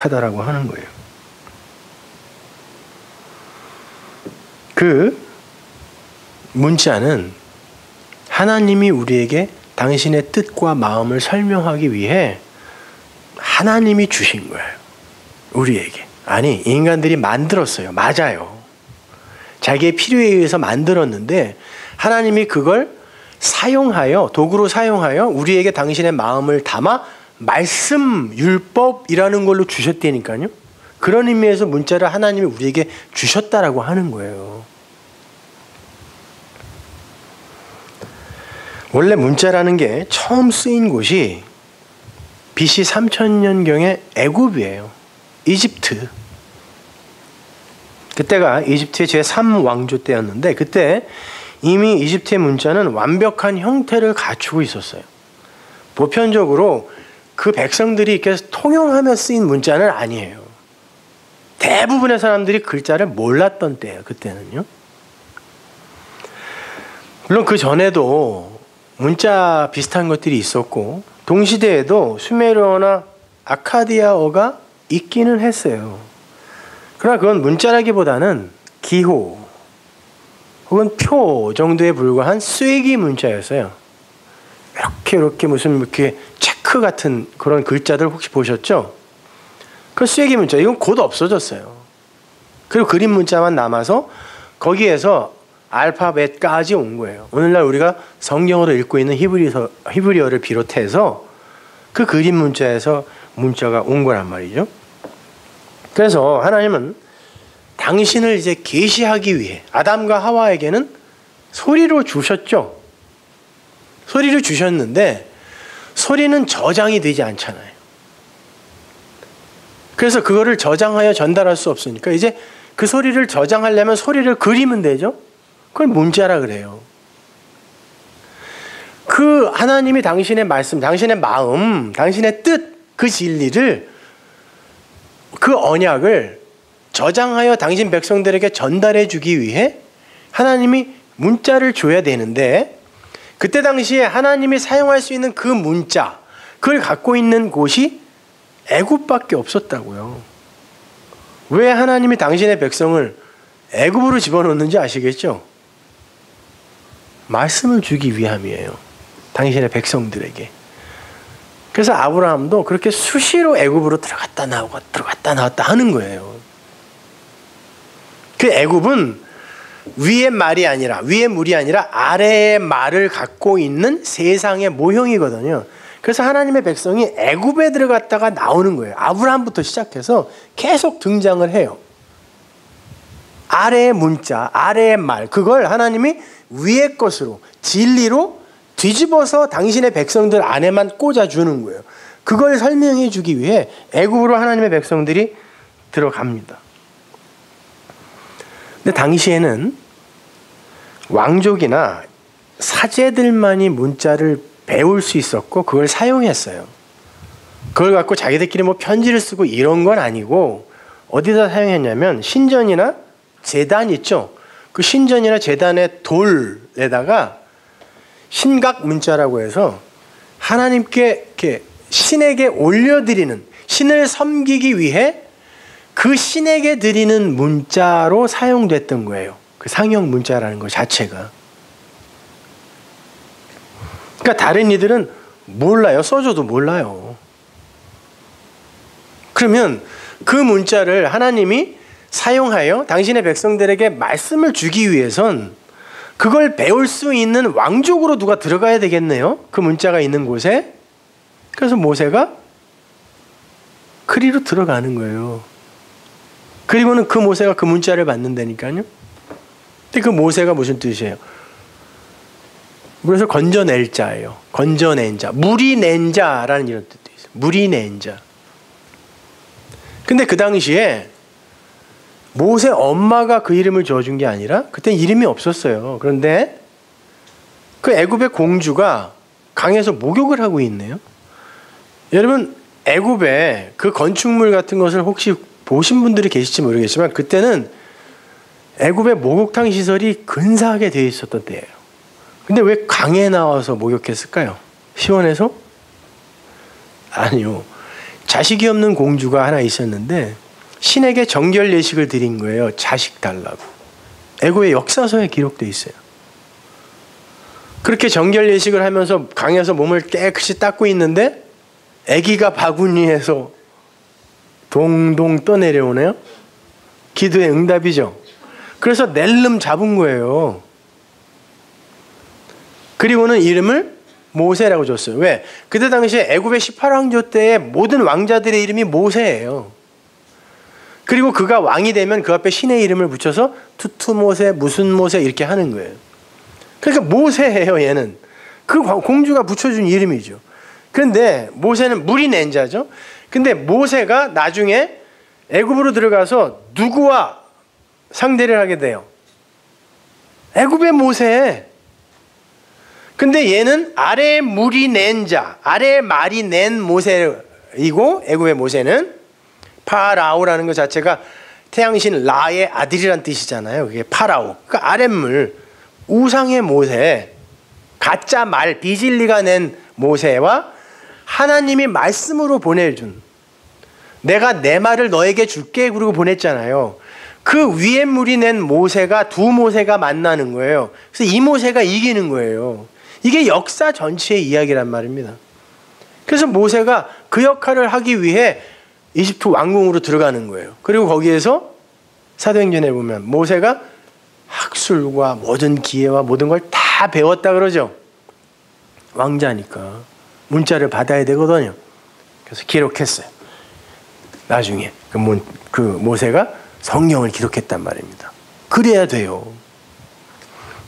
하다라고 하는 거예요. 그 문자는 하나님이 우리에게 당신의 뜻과 마음을 설명하기 위해 하나님이 주신 거예요. 우리에게. 아니, 인간들이 만들었어요. 맞아요. 자기의 필요에 의해서 만들었는데 하나님이 그걸 사용하여, 도구로 사용하여 우리에게 당신의 마음을 담아 말씀, 율법이라는 걸로 주셨다니까요. 그런 의미에서 문자를 하나님이 우리에게 주셨다라고 하는 거예요. 원래 문자라는 게 처음 쓰인 곳이 BC 3000년경의 애굽이에요. 이집트. 그때가 이집트의 제3왕조 때였는데 그때 이미 이집트의 문자는 완벽한 형태를 갖추고 있었어요. 보편적으로 그 백성들이 이렇게 통용하며 쓰인 문자는 아니에요. 대부분의 사람들이 글자를 몰랐던 때예요. 그때는요. 물론 그 전에도 문자 비슷한 것들이 있었고 동시대에도 수메르어나 아카디아어가 있기는 했어요. 그러나 그건 문자라기보다는 기호 혹은 표 정도에 불과한 쐐기 문자였어요. 이렇게 무슨 이렇게 체크 같은 그런 글자들 혹시 보셨죠? 그 쐐기 문자 이건 곧 없어졌어요. 그리고 그림 문자만 남아서 거기에서 알파벳까지 온 거예요. 오늘날 우리가 성경으로 읽고 있는 히브리어를 비롯해서 그 그림 문자에서 문자가 온 거란 말이죠. 그래서 하나님은 당신을 이제 계시하기 위해 아담과 하와에게는 소리로 주셨죠. 소리를 주셨는데 소리는 저장이 되지 않잖아요. 그래서 그거를 저장하여 전달할 수 없으니까 이제 그 소리를 저장하려면 소리를 그리면 되죠. 그걸 문자라 그래요. 그 하나님이 당신의 말씀, 당신의 마음, 당신의 뜻, 그 진리를, 그 언약을 저장하여 당신 백성들에게 전달해 주기 위해 하나님이 문자를 줘야 되는데 그때 당시에 하나님이 사용할 수 있는 그 문자, 그걸 갖고 있는 곳이 애굽밖에 없었다고요. 왜 하나님이 당신의 백성을 애굽으로 집어넣는지 아시겠죠? 말씀을 주기 위함이에요. 당신의 백성들에게. 그래서 아브라함도 그렇게 수시로 애굽으로 들어갔다 나왔다 하는 거예요. 그 애굽은 위의 말이 아니라, 위의 물이 아니라 아래의 말을 갖고 있는 세상의 모형이거든요. 그래서 하나님의 백성이 애굽에 들어갔다가 나오는 거예요. 아브라함부터 시작해서 계속 등장을 해요. 아래의 문자, 아래의 말, 그걸 하나님이 위의 것으로, 진리로 뒤집어서 당신의 백성들 안에만 꽂아주는 거예요. 그걸 설명해 주기 위해 애굽으로 하나님의 백성들이 들어갑니다. 근데 당시에는 왕족이나 사제들만이 문자를 배울 수 있었고 그걸 사용했어요. 그걸 갖고 자기들끼리 뭐 편지를 쓰고 이런 건 아니고 어디다 사용했냐면 신전이나 제단 있죠. 그 신전이나 제단의 돌에다가 신각 문자라고 해서 하나님께 이렇게 신에게 올려드리는, 신을 섬기기 위해 그 신에게 드리는 문자로 사용됐던 거예요. 그 상형 문자라는 것 자체가. 그러니까 다른 이들은 몰라요. 써줘도 몰라요. 그러면 그 문자를 하나님이 사용하여 당신의 백성들에게 말씀을 주기 위해선 그걸 배울 수 있는 왕족으로 누가 들어가야 되겠네요. 그 문자가 있는 곳에. 그래서 모세가 그리로 들어가는 거예요. 그리고는 그 모세가 그 문자를 받는다니까요. 근데 그 모세가 무슨 뜻이에요? 그래서 건져낼 자예요. 건져낸 자. 물이 낸 자라는 이런 뜻도 있어요. 물이 낸 자. 근데 그 당시에 모세 엄마가 그 이름을 지어준 게 아니라 그때 이름이 없었어요. 그런데 그 애굽의 공주가 강에서 목욕을 하고 있네요. 여러분 애굽에 그 건축물 같은 것을 혹시 보신 분들이 계실지 모르겠지만 그때는 애굽의 목욕탕 시설이 근사하게 되어 있었던 때예요. 근데 왜 강에 나와서 목욕했을까요? 시원해서? 아니요. 자식이 없는 공주가 하나 있었는데 신에게 정결 예식을 드린 거예요. 자식 달라고. 애고의 역사서에 기록되어 있어요. 그렇게 정결 예식을 하면서 강에서 몸을 깨끗이 닦고 있는데 아기가 바구니에서 동동 떠내려오네요. 기도의 응답이죠. 그래서 낼름 잡은 거예요. 그리고는 이름을 모세라고 줬어요. 왜? 그때 당시에 애굽의 18왕조 때의 모든 왕자들의 이름이 모세예요. 그리고 그가 왕이 되면 그 앞에 신의 이름을 붙여서 투투모세, 무슨 모세 이렇게 하는 거예요. 그러니까 모세예요, 얘는. 그 공주가 붙여준 이름이죠. 그런데 모세는 물이 낸 자죠. 근데 모세가 나중에 애굽으로 들어가서 누구와 상대를 하게 돼요? 애굽의 모세. 근데 얘는 아래에 물이 낸 자, 아래에 말이 낸 모세이고, 애굽의 모세는 파라오라는 것 자체가 태양신 라의 아들이란 뜻이잖아요. 그게 파라오. 그러니까 아랫물, 우상의 모세, 가짜 말, 비진리가 낸 모세와 하나님이 말씀으로 보내준, 내가 내 말을 너에게 줄게 그러고 보냈잖아요. 그 위에 물이 낸 모세가 두 모세가 만나는 거예요. 그래서 이 모세가 이기는 거예요. 이게 역사 전체의 이야기란 말입니다. 그래서 모세가 그 역할을 하기 위해 이집트 왕궁으로 들어가는 거예요. 그리고 거기에서 사도행전에 보면 모세가 학술과 모든 기회와 모든 걸 다 배웠다 그러죠. 왕자니까 문자를 받아야 되거든요. 그래서 기록했어요. 나중에 그 모세가 성경을 기록했단 말입니다. 그래야 돼요.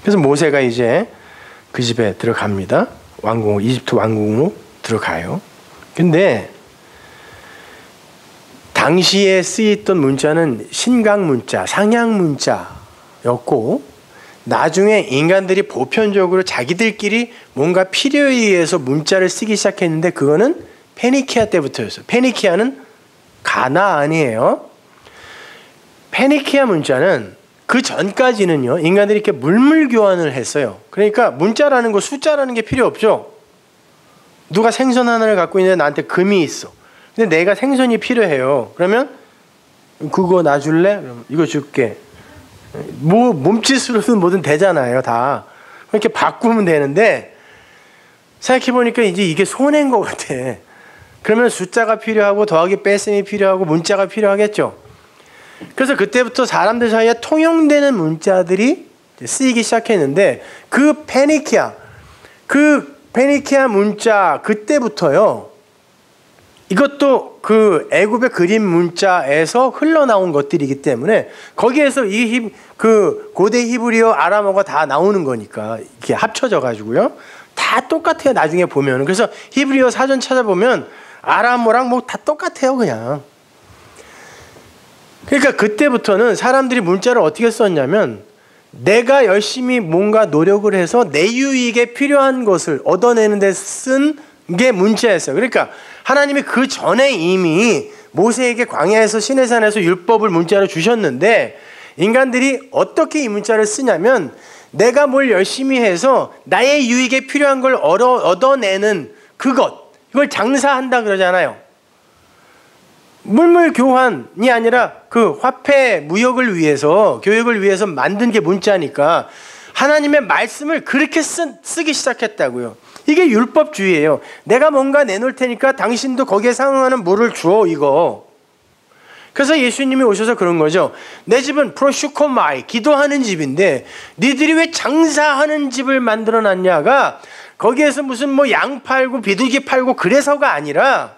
그래서 모세가 이제 그 집에 들어갑니다. 왕궁, 이집트 왕궁으로 들어가요. 근데 당시에 쓰였던 문자는 신강 문자, 상향 문자였고, 나중에 인간들이 보편적으로 자기들끼리 뭔가 필요에 의해서 문자를 쓰기 시작했는데 그거는 페니키아 때부터였어요. 페니키아는 가나안이에요. 페니키아 문자는 그 전까지는요, 인간들이 이렇게 물물 교환을 했어요. 그러니까 문자라는 거, 숫자라는 게 필요 없죠. 누가 생선 하나를 갖고 있는데 나한테 금이 있어. 근데 내가 생선이 필요해요. 그러면 그거 놔줄래? 그럼 이거 줄게. 뭐 몸짓으로든 뭐든 되잖아요, 다. 이렇게 바꾸면 되는데 생각해보니까 이제 이게 손해인 것 같아. 그러면 숫자가 필요하고 더하기 뺄셈이 필요하고 문자가 필요하겠죠. 그래서 그때부터 사람들 사이에 통용되는 문자들이 쓰이기 시작했는데 그 페니키아 문자 그때부터요. 이것도 그 애굽의 그림 문자에서 흘러나온 것들이기 때문에 거기에서 그 고대 히브리어 아람어가 다 나오는 거니까 이렇게 합쳐져 가지고요. 다 똑같아요. 나중에 보면. 그래서 히브리어 사전 찾아보면 아람어랑 뭐 다 똑같아요, 그냥. 그러니까 그때부터는 사람들이 문자를 어떻게 썼냐면 내가 열심히 뭔가 노력을 해서 내 유익에 필요한 것을 얻어내는 데 쓴 게 문자였어요. 그러니까 하나님이 그 전에 이미 모세에게 광야에서 시내산에서 율법을 문자로 주셨는데 인간들이 어떻게 이 문자를 쓰냐면 내가 뭘 열심히 해서 나의 유익에 필요한 걸 얻어내는 이걸 장사한다 그러잖아요. 물물 교환이 아니라 그 화폐 무역을 위해서, 교역을 위해서 만든 게 문자니까 하나님의 말씀을 그렇게 쓰기 시작했다고요. 이게 율법주의예요. 내가 뭔가 내놓을 테니까 당신도 거기에 상응하는 뭐를 줘, 이거. 그래서 예수님이 오셔서 그런 거죠. 내 집은 프로슈코마이, 기도하는 집인데 니들이 왜 장사하는 집을 만들어놨냐가 거기에서 무슨 뭐 양 팔고 비둘기 팔고 그래서가 아니라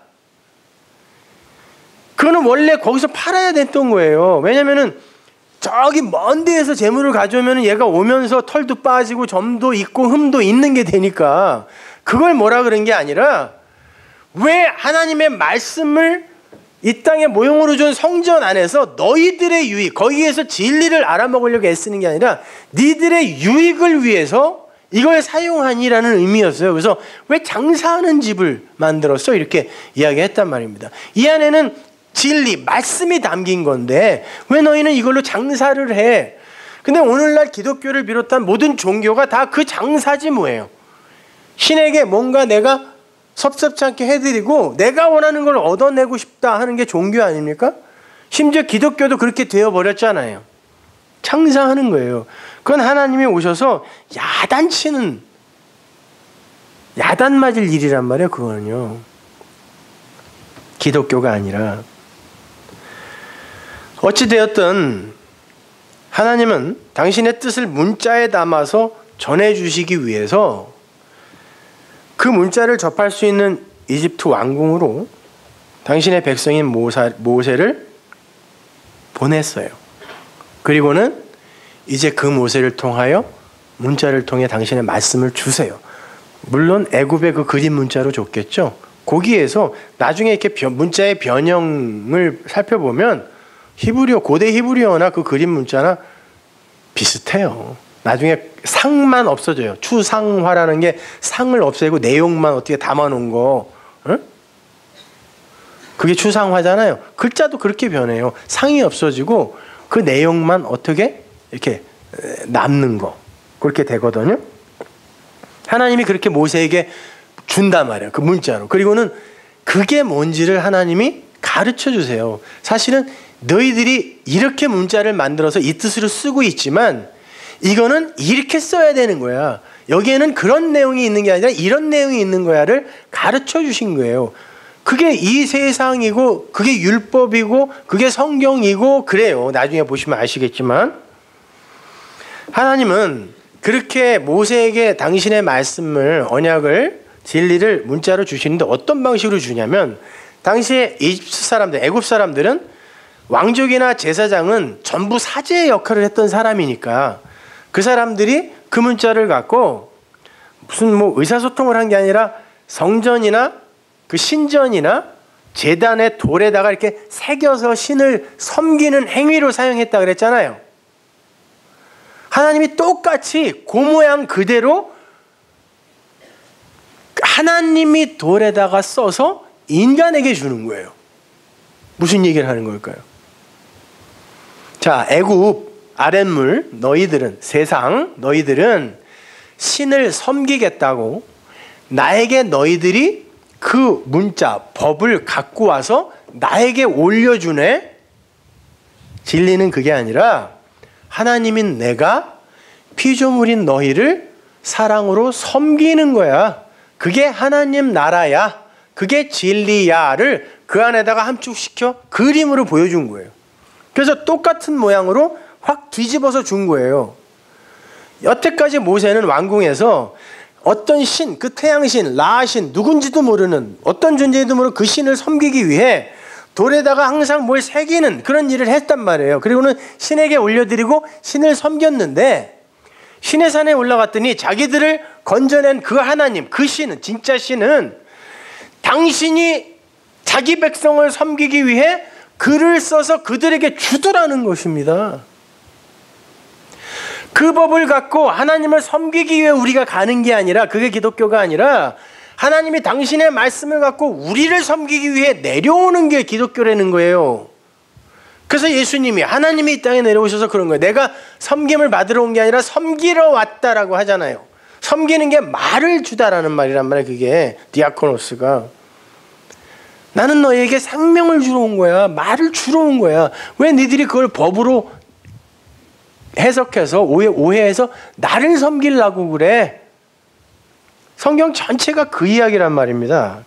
그거는 원래 거기서 팔아야 됐던 거예요. 왜냐면은 저기 먼 데에서 재물을 가져오면 얘가 오면서 털도 빠지고 점도 있고 흠도 있는 게 되니까 그걸 뭐라 그런 게 아니라 왜 하나님의 말씀을 이 땅에 모형으로 준 성전 안에서 너희들의 유익, 거기에서 진리를 알아먹으려고 애쓰는 게 아니라 니들의 유익을 위해서 이걸 사용하니라는 의미였어요. 그래서 왜 장사하는 집을 만들었어? 이렇게 이야기했단 말입니다. 이 안에는 진리, 말씀이 담긴 건데 왜 너희는 이걸로 장사를 해? 근데 오늘날 기독교를 비롯한 모든 종교가 다 그 장사지 뭐예요. 신에게 뭔가 내가 섭섭지 않게 해드리고 내가 원하는 걸 얻어내고 싶다 하는 게 종교 아닙니까? 심지어 기독교도 그렇게 되어버렸잖아요. 창사하는 거예요. 그건 하나님이 오셔서 야단 맞을 일이란 말이에요. 그거는요. 기독교가 아니라. 어찌되었든 하나님은 당신의 뜻을 문자에 담아서 전해주시기 위해서 그 문자를 접할 수 있는 이집트 왕궁으로 당신의 백성인 모세를 보냈어요. 그리고는 이제 그 모세를 통하여 문자를 통해 당신의 말씀을 주세요. 물론 애굽의 그 그림 문자로 줬겠죠. 거기에서 나중에 이렇게 문자의 변형을 살펴보면 고대 히브리어나 그 그림 문자나 비슷해요. 나중에 상만 없어져요. 추상화라는 게 상을 없애고 내용만 어떻게 담아놓은 거. 응? 그게 추상화잖아요. 글자도 그렇게 변해요. 상이 없어지고 그 내용만 어떻게 이렇게 남는 거. 그렇게 되거든요. 하나님이 그렇게 모세에게 준단 말이에요. 그 문자로. 그리고는 그게 뭔지를 하나님이 가르쳐 주세요. 사실은 너희들이 이렇게 문자를 만들어서 이 뜻으로 쓰고 있지만 이거는 이렇게 써야 되는 거야. 여기에는 그런 내용이 있는 게 아니라 이런 내용이 있는 거야를 가르쳐 주신 거예요. 그게 이 세상이고 그게 율법이고 그게 성경이고 그래요. 나중에 보시면 아시겠지만 하나님은 그렇게 모세에게 당신의 말씀을 언약을 진리를 문자로 주시는데 어떤 방식으로 주냐면 당시에 이집트 사람들, 애굽 사람들은 왕족이나 제사장은 전부 사제의 역할을 했던 사람이니까 그 사람들이 그 문자를 갖고 무슨 의사소통을 한 게 아니라 성전이나 그 신전이나 제단의 돌에다가 이렇게 새겨서 신을 섬기는 행위로 사용했다 그랬잖아요. 하나님이 똑같이 그 모양 그대로 하나님이 돌에다가 써서 인간에게 주는 거예요. 무슨 얘기를 하는 걸까요? 자, 애굽 아랫물 너희들은 세상 너희들은 신을 섬기겠다고 나에게 너희들이 그 문자 법을 갖고 와서 나에게 올려주네. 진리는 그게 아니라 하나님인 내가 피조물인 너희를 사랑으로 섬기는 거야. 그게 하나님 나라야. 그게 진리야를 그 안에다가 함축시켜 그림으로 보여준 거예요. 그래서 똑같은 모양으로 확 뒤집어서 준 거예요. 여태까지 모세는 왕궁에서 어떤 신, 그 태양신, 라신, 누군지도 모르는 어떤 존재인지도 모르는 그 신을 섬기기 위해 돌에다가 항상 뭘 새기는 그런 일을 했단 말이에요. 그리고는 신에게 올려드리고 신을 섬겼는데 신의 산에 올라갔더니 자기들을 건져낸 그 하나님, 그 신은, 진짜 신은 당신이 자기 백성을 섬기기 위해 글을 써서 그들에게 주더라는 것입니다. 그 법을 갖고 하나님을 섬기기 위해 우리가 가는 게 아니라, 그게 기독교가 아니라 하나님이 당신의 말씀을 갖고 우리를 섬기기 위해 내려오는 게 기독교라는 거예요. 그래서 예수님이, 하나님이 이 땅에 내려오셔서 그런 거예요. 내가 섬김을 받으러 온 게 아니라 섬기러 왔다라고 하잖아요. 섬기는 게 말을 주다라는 말이란 말이에요. 그게 디아코노스가. 나는 너희에게 생명을 주러 온 거야. 말을 주러 온 거야. 왜 니들이 그걸 법으로 해석해서 오해해서 나를 섬기려고 그래? 성경 전체가 그 이야기란 말입니다.